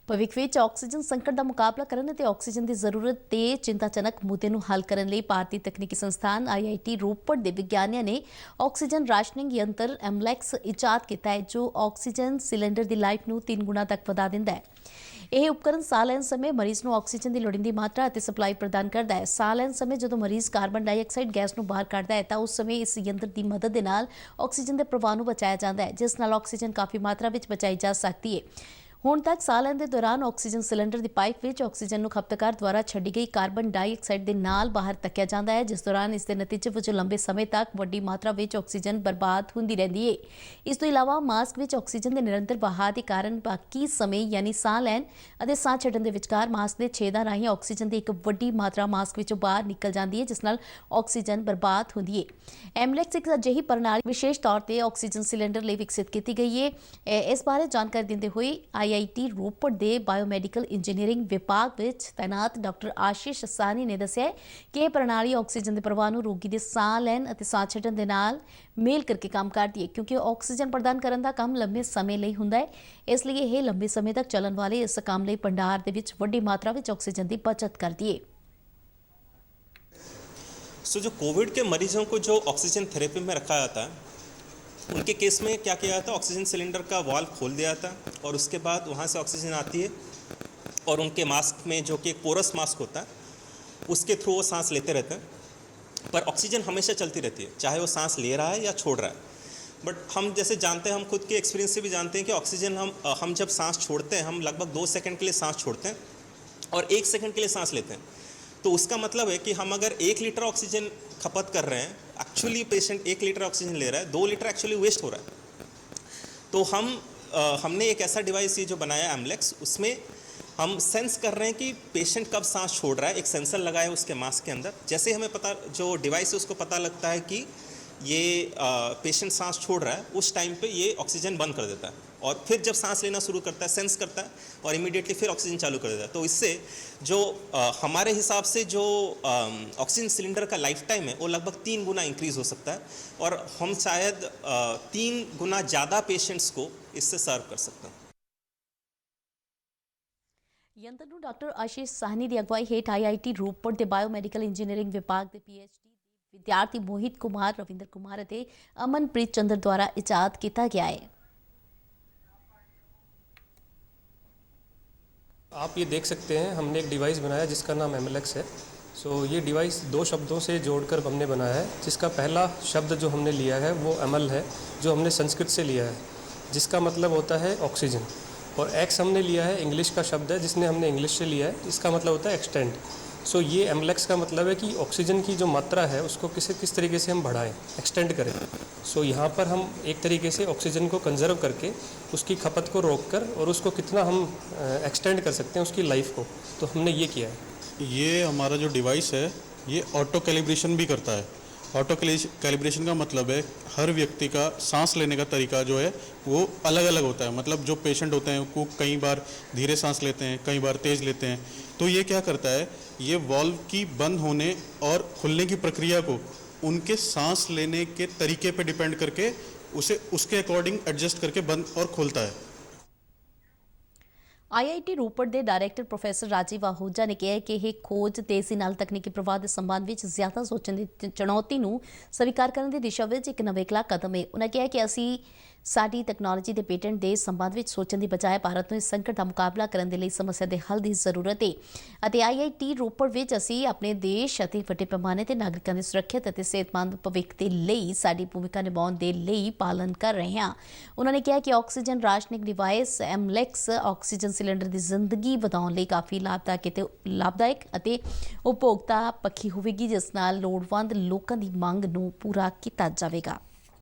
ਭਵਿੱਖ ਵਿੱਚ ਆਕਸੀਜਨ ਸੰਕਟ ਦਾ ਮੁਕਾਬਲਾ ਕਰਨ ਅਤੇ ਆਕਸੀਜਨ ਦੀ ਜ਼ਰੂਰਤ ਤੇ ਚਿੰਤਾਜਨਕ ਮੁੱਦੇ ਨੂੰ ਹੱਲ ਕਰਨ ਲਈ ਭਾਰਤੀ ਤਕਨੀਕੀ ਸੰਸਥਾਨ IIT ਰੋਪੜ ਦੇ ਵਿਗਿਆਨੀਆਂ ਨੇ ਆਕਸੀਜਨ ਰਾਸ਼ਨਿੰਗ ਯੰਤਰ ਐਮਲੈਕਸ ਇਜਾਦ ਕੀਤਾ ਹੈ ਜੋ ਆਕਸੀਜਨ ਸਿਲੰਡਰ ਦੀ ਲਾਈਫ ਨੂੰ 3 ਗੁਣਾ ਤੱਕ ਵਧਾ ਦਿੰਦਾ ਹੈ। ਇਹ ਉਪਕਰਨ ਸਾਹ ਲੈਣ ਸਮੇਂ ਮਰੀਜ਼ ਨੂੰ ਆਕਸੀਜਨ ਦੀ ਲੋੜੀਂਦੀ ਮਾਤਰਾ ਅਤੇ ਸਪਲਾਈ ਪ੍ਰਦਾਨ ਕਰਦਾ ਹੈ। ਸਾਹ ਲੈਣ ਸਮੇਂ ਜਦੋਂ ਮਰੀਜ਼ ਕਾਰਬਨ ਡਾਈਆਕਸਾਈਡ ਗੈਸ ਨੂੰ ਬਾਹਰ ਕੱਢਦਾ ਹੈ ਤਾਂ ਉਸ ਸਮੇਂ ਇਸ ਯੰਤਰ ਦੀ ਮਦਦ ਦੇ ਨਾਲ ਆਕਸੀਜਨ ਦੇ ਪ੍ਰਵਾਹ ਨੂੰ ਬਚਾਇਆ ਜਾਂਦਾ ਹੈ, ਜਿਸ ਨਾਲ ਆਕਸੀਜਨ ਕਾਫੀ ਮਾਤਰਾ ਵਿੱਚ ਬਚਾਈ ਜਾ ਸਕਦੀ ਹੈ। ਹੁਣ ਤੱਕ ਸਾਹ ਲੈਣ ਦੇ ਦੌਰਾਨ ਆਕਸੀਜਨ ਸਿਲੰਡਰ ਦੀ ਪਾਈਪ ਵਿੱਚ ਆਕਸੀਜਨ ਨੂੰ ਖਪਤਕਾਰ ਦੁਆਰਾ ਛੱਡੀ ਗਈ ਕਾਰਬਨ ਡਾਈਆਕਸਾਈਡ ਦੇ ਨਾਲ ਬਾਹਰ ਧੱਕਿਆ ਜਾਂਦਾ ਹੈ, ਜਿਸ ਦੌਰਾਨ ਇਸ ਦੇ ਨਤੀਜੇ ਵਜੋਂ ਲੰਬੇ ਸਮੇਂ ਤੱਕ ਵੱਡੀ ਮਾਤਰਾ ਵਿੱਚ ਆਕਸੀਜਨ ਬਰਬਾਦ ਹੁੰਦੀ ਰਹਿੰਦੀ ਹੈ। ਇਸ ਤੋਂ ਇਲਾਵਾ ਮਾਸਕ ਵਿੱਚ ਆਕਸੀਜਨ ਦੇ ਨਿਰੰਤਰ ਵਹਾਅ ਦੇ ਕਾਰਨ ਬਾਕੀ ਸਮੇਂ ਯਾਨੀ ਸਾਹ ਲੈਣ ਅਤੇ ਸਾਹ ਛੱਡਣ ਦੇ ਵਿਚਕਾਰ ਮਾਸਕ ਦੇ ਛੇਦਾਂ ਰਾਹੀਂ ਆਕਸੀਜਨ ਦੀ ਇੱਕ ਵੱਡੀ ਮਾਤਰਾ ਮਾਸਕ ਵਿੱਚੋਂ ਬਾਹਰ ਨਿਕਲ ਜਾਂਦੀ ਹੈ, ਜਿਸ ਨਾਲ ਆਕਸੀਜਨ ਬਰਬਾਦ ਹੁੰਦੀ ਹੈ। ਐਮਲੈਕਸ ਇੱਕ ਅਜਿਹੀ ਪ੍ਰਣਾਲੀ ਵਿਸ਼ੇਸ਼ ਤੌਰ ਤੇ ਆਕਸੀਜਨ ਸਿਲੰਡਰ ਲਈ ਵਿਕਸਿਤ ਕੀਤੀ ਗਈ ਹੈ। ਇਸ ਬਾਰੇ ਜਾਣਕਾਰੀ ਦਿੰਦੇ ਹੋਏ IIT ਰੋਪੜ ਦੇ ਬਾਇਓਮੈਡੀਕਲ ਇੰਜੀਨੀਅਰਿੰਗ ਵਿਭਾਗ ਵਿੱਚ ਤੈਨਾਤ ਡਾਕਟਰ ਆਸ਼ੀਸ਼ ਸਾਹਨੀ ਨੇ ਦੱਸਿਆ ਕਿ ਇਹ ਪ੍ਰਣਾਲੀ ਆਕਸੀਜਨ ਦੇ ਪ੍ਰਵਾਹ ਨੂੰ ਰੋਗੀ ਦੇ ਸਾਹ ਲੈਣ ਅਤੇ ਸਾਹ ਛੱਡਣ ਦੇ ਨਾਲ ਮੇਲ ਕਰਕੇ ਕੰਮ ਕਰਦੀ ਹੈ, ਕਿਉਂਕਿ ਆਕਸੀਜਨ ਪ੍ਰਦਾਨ ਕਰਨ ਦਾ ਕੰਮ ਲੰਬੇ ਸਮੇਂ ਲਈ ਹੁੰਦਾ ਹੈ। ਇਸ ਲਈ ਇਹ ਲੰਬੇ ਸਮੇਂ ਤੱਕ ਚੱਲਣ ਵਾਲੇ ਇਸ ਕੰਮ ਲਈ ਭੰਡਾਰ ਦੇ ਵਿੱਚ ਵੱਡੀ ਮਾਤਰਾ ਵਿੱਚ ਆਕਸੀजन ਦੀ बचत करती है। जो कोविड के मरीजों को जो ऑक्सीजन थेरेपी में रखा जाता है, उनके केस में क्या किया जाता है, ऑक्सीजन सिलेंडर का वाल्व खोल दिया जाता है और उसके बाद वहाँ से ऑक्सीजन आती है और उनके मास्क में जो कि एक पोरस मास्क होता है उसके थ्रू वो सांस लेते रहते हैं। पर ऑक्सीजन हमेशा चलती रहती है, चाहे वो सांस ले रहा है या छोड़ रहा है। बट हम जैसे जानते हैं, हम खुद के एक्सपीरियंस से भी जानते हैं कि ऑक्सीजन हम जब सांस छोड़ते हैं, हम लगभग 2 सेकंड के लिए सांस छोड़ते हैं और 1 सेकंड के लिए सांस लेते हैं। तो उसका मतलब है कि हम अगर 1 लीटर ऑक्सीजन खपत कर रहे हैं, एक्चुअली पेशेंट 1 लीटर ऑक्सीजन ले रहा है, 2 लीटर एक्चुअली वेस्ट हो रहा है। तो हमने एक ऐसा डिवाइस ये जो बनाया एमलेक्स, उसमें हम सेंस कर रहे हैं कि पेशेंट कब सांस छोड़ रहा है। एक सेंसर लगाया है उसके मास्क के अंदर, जैसे हमें पता, जो डिवाइस है उसको पता लगता है कि ये पेशेंट सांस छोड़ रहा है, उस टाइम पे ये ऑक्सीजन बंद कर देता है और फिर जब सांस लेना शुरू करता है, सेंस करता है और इमीडिएटली फिर ऑक्सीजन चालू कर देता है। तो इससे जो हमारे हिसाब से जो ऑक्सीजन सिलेंडर का लाइफ टाइम है वो लगभग 3 गुना इंक्रीज़ हो सकता है और हम शायद 3 गुना ज़्यादा पेशेंट्स को इससे सर्व कर सकते हैं। ਯੰਤਰ ਨੂੰ ਡਾਕਟਰ ਆਸ਼ੀਸ਼ ਸਾਹਨੀ ਦੀ ਅਗਵਾਈ ਹੇਠ IIT ਰੋਪੜ ਦੇ ਬਾਇਓਮੈਡੀਕਲ ਇੰਜੀਨੀਅਰਿੰਗ ਵਿਭਾਗ ਦੇ PhD ਵਿਦਿਆਰਥੀ ਮੋਹਿਤ ਕੁਮਾਰ, ਰਵਿੰਦਰ ਕੁਮਾਰ ਅਤੇ ਅਮਨਪ੍ਰੀਤ ਚੰਦਰ ਦੁਆਰਾ ਇਜਾਦ ਕੀਤਾ ਗਿਆ ਹੈ। आप ये देख सकते हैं, हमने एक डिवाइस बनाया जिसका नाम एमलेक्स है। ये डिवाइस 2 शब्दों से जोड़कर हमने बनाया है, जिसका पहला शब्द जो हमने लिया है वो अमल है, जो हमने संस्कृत से लिया है, जिसका मतलब होता है ऑक्सीजन। और एक्स हमने लिया है, इंग्लिश का शब्द है जिसने हमने इंग्लिश से लिया है, इसका मतलब होता है एक्सटेंड। ये एमलेक्स का मतलब है कि ऑक्सीजन की जो मात्रा है उसको किस तरीके से हम बढ़ाएं, एक्सटेंड करें। यहाँ पर हम एक तरीके से ऑक्सीजन को कंजर्व करके उसकी खपत को रोक कर और उसको कितना हम एक्सटेंड कर सकते हैं उसकी लाइफ को, तो हमने ये किया है। ये हमारा जो डिवाइस है ये ऑटो कैलिब्रेशन भी करता है। ऑटो कैलिब्रेशन का मतलब है हर व्यक्ति का सांस लेने का तरीका जो है वो अलग अलग होता है। मतलब जो पेशेंट होते हैं वो कई बार धीरे सांस लेते हैं, कई बार तेज़ लेते हैं। तो ये क्या करता है, ये वॉल्व की बंद होने और खुलने की प्रक्रिया को उनके सांस लेने के तरीके पे डिपेंड करके उसे उसके अकॉर्डिंग एडजस्ट करके बंद और खोलता है। IIT ਰੋਪੜ ਦੇ ਡਾਇਰੈਕਟਰ ਪ੍ਰੋਫੈਸਰ ਰਾਜੀਵ ਆਹੂਜਾ ਨੇ ਕਿਹਾ ਕਿ ਇਹ ਖੋਜ ਤੇਜ਼ੀ ਨਾਲ ਤਕਨੀਕੀ ਪ੍ਰਵਾਹ ਦੇ ਸੰਬੰਧ ਵਿੱਚ ਜ਼ਿਆਦਾ ਸੋਚਣ ਦੀ ਚੁਣੌਤੀ ਨੂੰ ਸਵੀਕਾਰ ਕਰਨ ਦੀ ਦਿਸ਼ਾ ਵਿੱਚ ਇੱਕ ਨਵੇਕਲਾ ਕਦਮ ਹੈ। ਉਹਨਾਂ ਕਿਹਾ ਕਿ ਅਸੀਂ ਸਾਡੀ ਤਕਨਾਲੋਜੀ ਦੇ ਪੇਟੈਂਟ ਦੇ ਸੰਬੰਧ ਵਿੱਚ ਸੋਚਣ ਦੀ ਬਜਾਏ ਭਾਰਤ ਨੂੰ ਇਸ ਸੰਕਟ ਦਾ ਮੁਕਾਬਲਾ ਕਰਨ ਦੇ ਲਈ ਸਮੱਸਿਆ ਦੇ ਹੱਲ ਦੀ ਜ਼ਰੂਰਤ ਹੈ ਅਤੇ IIT ਰੋਪੜ ਵਿੱਚ ਅਸੀਂ ਆਪਣੇ ਦੇਸ਼ ਅਤੇ ਵੱਡੇ ਪੈਮਾਨੇ ਤੇ ਨਾਗਰਿਕਾਂ ਦੇ ਸੁਰੱਖਿਅਤ ਅਤੇ ਸਿਹਤਮੰਦ ਭਵਿੱਖ ਦੇ ਲਈ ਸਾਡੀ ਭੂਮਿਕਾ ਨਿਭਾਉਣ ਦੇ ਲਈ ਪਾਲਣ ਕਰ ਰਹੇ ਹਾਂ। ਉਹਨਾਂ ਨੇ ਕਿਹਾ ਕਿ ਆਕਸੀਜਨ ਰਾਸ਼ਨਿਕ ਡਿਵਾਈਸ ਐਮਲੈਕਸ ਆਕਸੀਜਨ ਸਿਲੰਡਰ ਦੀ ਜ਼ਿੰਦਗੀ ਵਧਾਉਣ ਲਈ ਕਾਫੀ ਲਾਭਦਾਇਕ ਅਤੇ ਉਪਭੋਗਤਾ ਪੱਖੀ ਹੋਵੇਗੀ, ਜਿਸ ਨਾਲ ਲੋੜਵੰਦ ਲੋਕਾਂ ਦੀ ਮੰਗ ਨੂੰ ਪੂਰਾ ਕੀਤਾ ਜਾਵੇਗਾ।